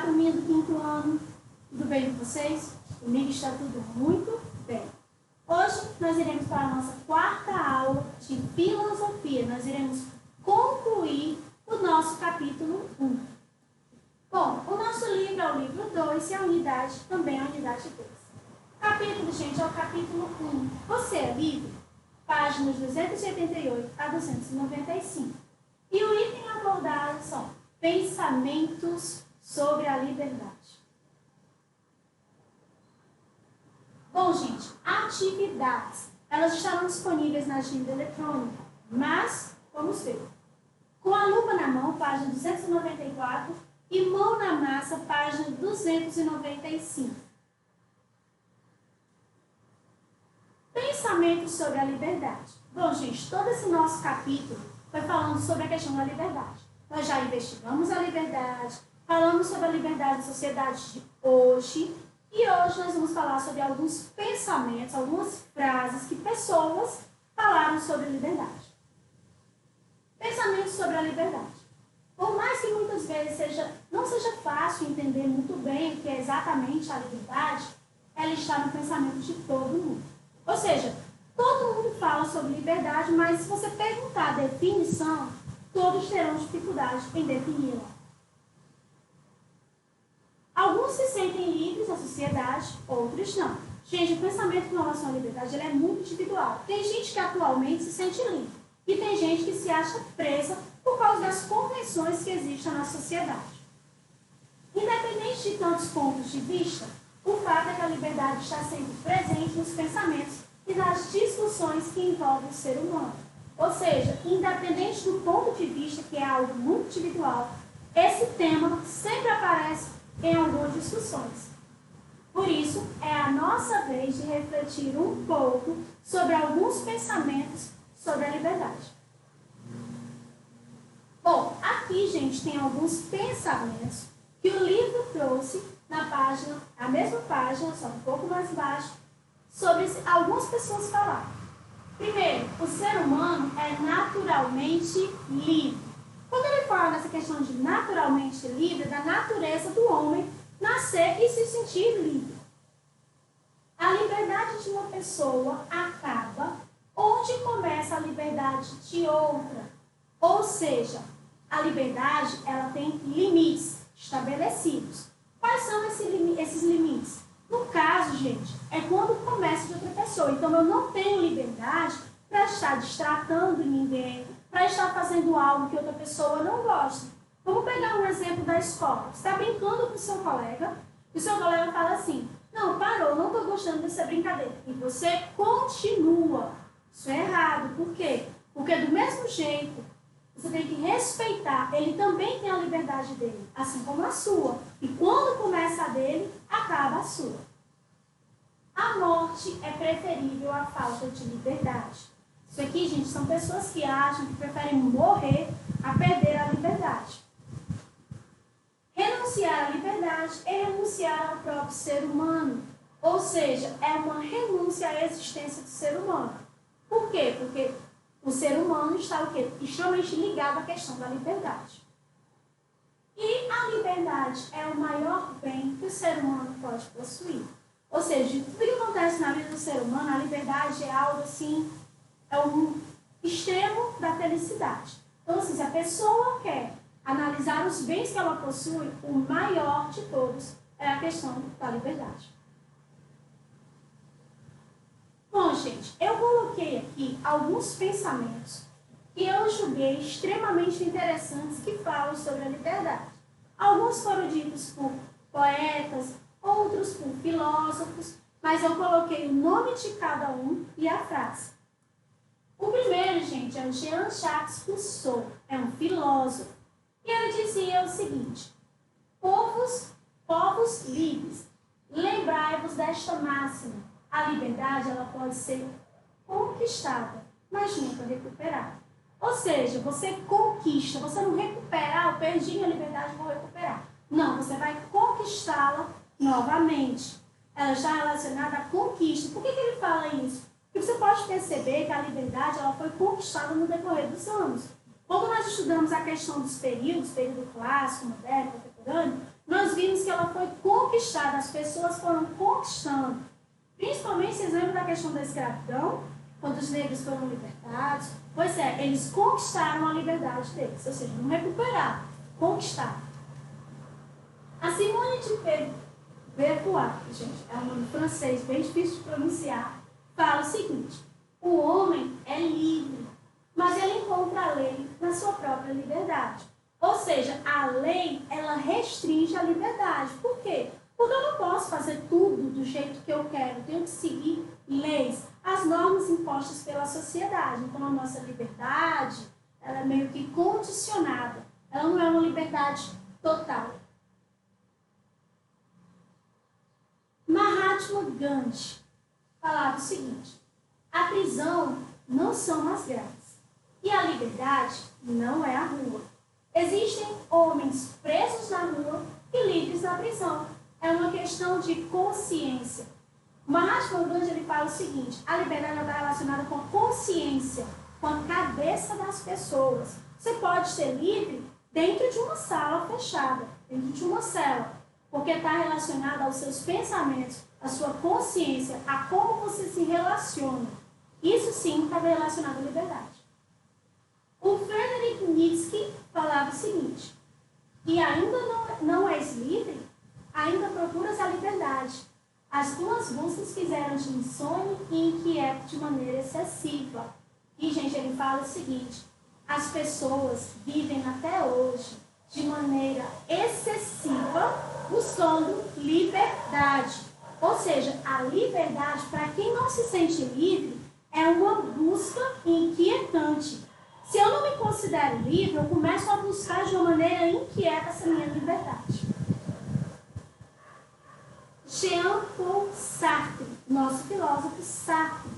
turminha do 5º ano, tudo bem com vocês? Comigo está tudo muito bem. Hoje nós iremos para a nossa 4ª aula de filosofia. Nós iremos concluir o nosso capítulo 1. Bom, o nosso livro é o livro 2 e a unidade também é a unidade 2. O capítulo, gente, é o capítulo 1. Você é livre? Páginas 288 a 295. E o item abordado são pensamentos sobre a liberdade. Bom, gente, atividades. Elas estarão disponíveis na agenda eletrônica, mas vamos ver. Com a lupa na mão, página 294, e mão na massa, página 295. Pensamentos sobre a liberdade. Bom, gente, todo esse nosso capítulo foi falando sobre a questão da liberdade. Nós já investigamos a liberdade, falamos sobre a liberdade da sociedade de hoje, e hoje nós vamos falar sobre alguns pensamentos, algumas frases que pessoas falaram sobre a liberdade. Pensamentos sobre a liberdade. Por mais que muitas vezes não seja fácil entender muito bem o que é exatamente a liberdade, ela está no pensamento de todo mundo. Ou seja, todo mundo fala sobre liberdade, mas se você perguntar a definição, todos terão dificuldade em defini-la. Alguns se sentem livres na sociedade, outros não. Gente, o pensamento com relação à liberdade ele é muito individual. Tem gente que atualmente se sente livre e tem gente que se acha presa por causa das convenções que existem na sociedade. Independente de tantos pontos de vista, o fato é que a liberdade está sempre presente nos pensamentos e nas discussões que envolvem o ser humano. Ou seja, independente do ponto de vista, que é algo muito individual, esse tema sempre aparece em algumas discussões. Por isso, é a nossa vez de refletir um pouco sobre alguns pensamentos sobre a liberdade. Bom, aqui, gente, tem alguns pensamentos que o livro trouxe na página, a mesma página, só um pouco mais baixo, sobre algumas pessoas falaram. Primeiro, o ser humano é naturalmente livre. Quando ele fala nessa questão de naturalmente livre, da natureza do homem nascer e se sentir livre. A liberdade de uma pessoa acaba onde começa a liberdade de outra. Ou seja, a liberdade ela tem limites estabelecidos. Quais são esses limites? No caso, gente, é quando começa de outra pessoa. Então, eu não tenho liberdade para estar destratando ninguém, para estar fazendo algo que outra pessoa não gosta. Vamos pegar um exemplo da escola. Você está brincando com o seu colega, e o seu colega fala assim, não, parou, não estou gostando dessa brincadeira. E você continua. Isso é errado. Por quê? Porque do mesmo jeito, você tem que respeitar. Ele também tem a liberdade dele, assim como a sua. E quando começa a dele, acaba a sua. A morte é preferível à falta de liberdade. Isso aqui, gente, são pessoas que acham que preferem morrer a perder a liberdade. Renunciar à liberdade é renunciar ao próprio ser humano. Ou seja, é uma renúncia à existência do ser humano. Por quê? Porque o ser humano está o quê? Extremamente ligado à questão da liberdade. E a liberdade é o maior bem que o ser humano pode possuir. Ou seja, de tudo que acontece na vida do ser humano, a liberdade é algo assim, é um extremo da felicidade. Então, assim, se a pessoa quer analisar os bens que ela possui, o maior de todos é a questão da liberdade. Bom, gente, eu coloquei aqui alguns pensamentos que eu julguei extremamente interessantes que falam sobre a liberdade. Alguns foram ditos por poetas, outros por filósofos, mas eu coloquei o nome de cada um e a frase. O primeiro, gente, é o Jean-Jacques Rousseau, é um filósofo, e ele dizia o seguinte, povos livres, lembrai-vos desta máxima, a liberdade ela pode ser conquistada, mas nunca recuperada. Ou seja, você conquista, você não recupera, eu perdi minha liberdade, vou recuperar. Não, você vai conquistá-la novamente. Ela está relacionada à conquista. Por que ele fala isso? Porque você pode perceber que a liberdade ela foi conquistada no decorrer dos anos. Quando nós estudamos a questão dos períodos, período clássico, moderno, contemporâneo, nós vimos vimos que ela foi conquistada, as pessoas foram conquistando. Principalmente, vocês lembram da questão da escravidão? Quando os negros foram libertados? Pois é, eles conquistaram a liberdade deles, ou seja, não recuperaram, conquistaram. A Simone de Beauvoir, gente, é um nome francês bem difícil de pronunciar, fala o seguinte: o homem é livre, mas ele encontra a lei na sua própria liberdade. Ou seja, a lei, ela restringe a liberdade. Por quê? Porque eu não posso fazer tudo do jeito que eu quero. Eu tenho que seguir leis, as normas impostas pela sociedade. Então, a nossa liberdade, ela é meio que condicionada. Ela não é uma liberdade total. Mahatma Gandhi falava o seguinte: a prisão não são as grades e a liberdade não é a rua. Existem homens presos na rua e livres na prisão. É uma questão de consciência. Mahatma Gandhi ele fala o seguinte: a liberdade está relacionada com a consciência, com a cabeça das pessoas. Você pode ser livre dentro de uma sala fechada, dentro de uma cela, porque está relacionado aos seus pensamentos, à sua consciência, a como você se relaciona. Isso sim está relacionado à liberdade. O Friedrich Nietzsche falava o seguinte: e ainda não és livre, ainda procuras a liberdade. As tuas buscas fizeram-te insone e inquieto de maneira excessiva. E, gente, ele fala o seguinte: as pessoas vivem até hoje de maneira excessiva buscando liberdade. Ou seja, a liberdade, para quem não se sente livre, é uma busca inquietante. Se eu não me considero livre, eu começo a buscar de uma maneira inquieta essa minha liberdade. Jean-Paul Sartre, nosso filósofo Sartre.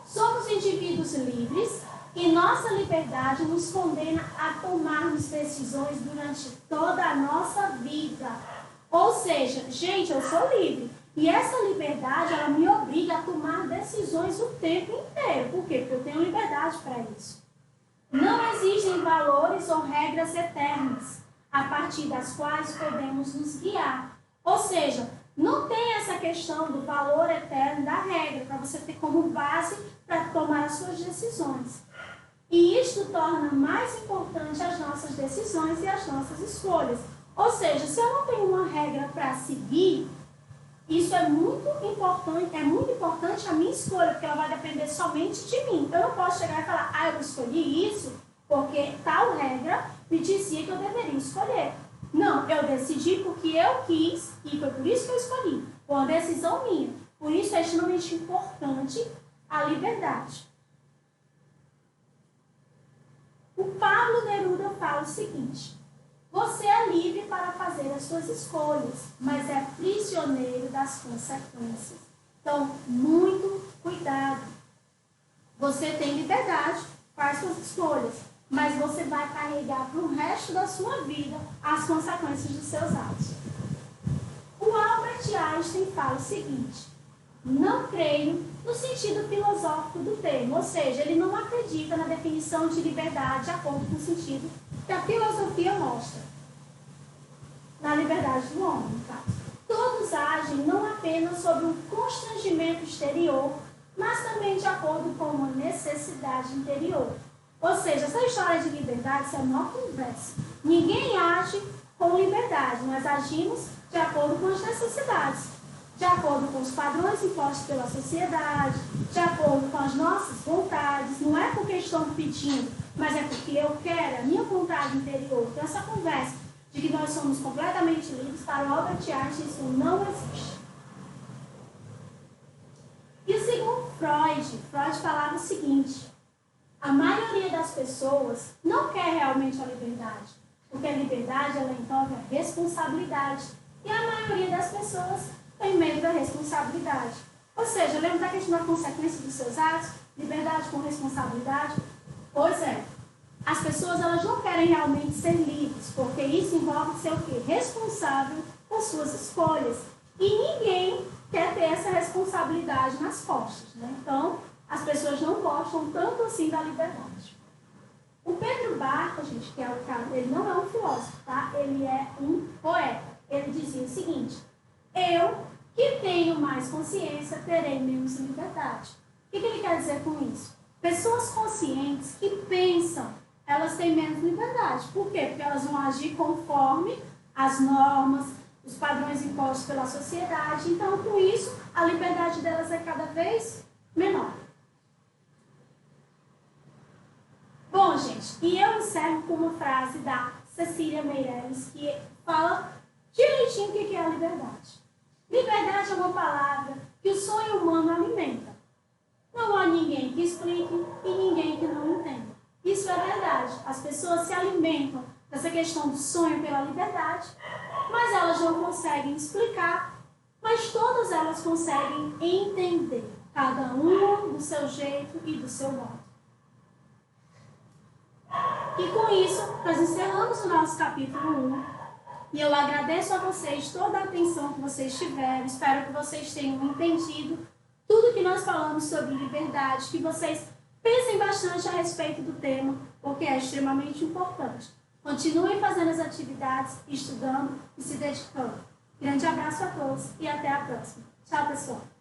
Somos indivíduos livres e nossa liberdade nos condena a tomarmos decisões durante toda a nossa vida. Ou seja, gente, eu sou livre. E essa liberdade, ela me obriga a tomar decisões o tempo inteiro. Por quê? Porque eu tenho liberdade para isso. Não existem valores ou regras eternas, a partir das quais podemos nos guiar. Ou seja, não tem essa questão do valor eterno da regra, para você ter como base para tomar as suas decisões. E isto torna mais importante as nossas decisões e as nossas escolhas. Ou seja, se eu não tenho uma regra para seguir, isso é muito importante a minha escolha, porque ela vai depender somente de mim. Eu não posso chegar e falar: eu escolhi isso porque tal regra me dizia que eu deveria escolher. Não, eu decidi porque eu quis e foi por isso que eu escolhi. Foi uma decisão minha. Por isso é extremamente importante a liberdade. O Pablo Neruda fala o seguinte: você é livre para fazer as suas escolhas, mas é prisioneiro das consequências. Então, muito cuidado. Você tem liberdade, faz suas escolhas, mas você vai carregar para o resto da sua vida as consequências dos seus atos. O Albert Einstein fala o seguinte: não creio no sentido filosófico do termo, ou seja, ele não acredita na definição de liberdade de acordo com o sentido que a filosofia mostra. Na liberdade do homem, no caso. Todos agem não apenas sob um constrangimento exterior, mas também de acordo com uma necessidade interior. Ou seja, essa história de liberdade, isso é uma conversa. Ninguém age com liberdade, nós agimos de acordo com as necessidades, de acordo com os padrões impostos pela sociedade, de acordo com as nossas vontades. Não é porque estão pedindo, mas é porque eu quero, a minha vontade interior. Então, essa conversa de que nós somos completamente livres, para o Albert Einstein, isso não existe. E segundo Freud falava o seguinte: a maioria das pessoas não quer realmente a liberdade, porque a liberdade ela envolve a responsabilidade. E a maioria das pessoas tem medo da responsabilidade. Ou seja, lembra da questão da consequência dos seus atos? Liberdade com responsabilidade? Pois é. As pessoas elas não querem realmente ser livres, porque isso envolve ser o quê? Responsável por suas escolhas. E ninguém quer ter essa responsabilidade nas costas, né? Então, as pessoas não gostam tanto assim da liberdade. O Pedro Barca, gente, que é o cara, ele não é um filósofo, tá? Ele é um poeta. o seguinte: eu, que tenho mais consciência, terei menos liberdade. O que ele quer dizer com isso? Pessoas conscientes que pensam, elas têm menos liberdade. Por quê? Porque elas vão agir conforme as normas, os padrões impostos pela sociedade. Então, com isso, a liberdade delas é cada vez menor. Bom, gente, e eu encerro com uma frase da Cecília Meirelles, que fala direitinho o que é a liberdade. Liberdade é uma palavra que o sonho humano alimenta. Não há ninguém que explique e ninguém que não entenda. Isso é verdade. As pessoas se alimentam dessa questão do sonho pela liberdade, mas elas não conseguem explicar, mas todas elas conseguem entender, cada uma do seu jeito e do seu modo. E com isso, nós encerramos o nosso capítulo 1. E eu agradeço a vocês toda a atenção que vocês tiveram. Espero que vocês tenham entendido tudo que nós falamos sobre liberdade, que vocês pensem bastante a respeito do tema, porque é extremamente importante. Continuem fazendo as atividades, estudando e se dedicando. Grande abraço a todos e até a próxima. Tchau, pessoal.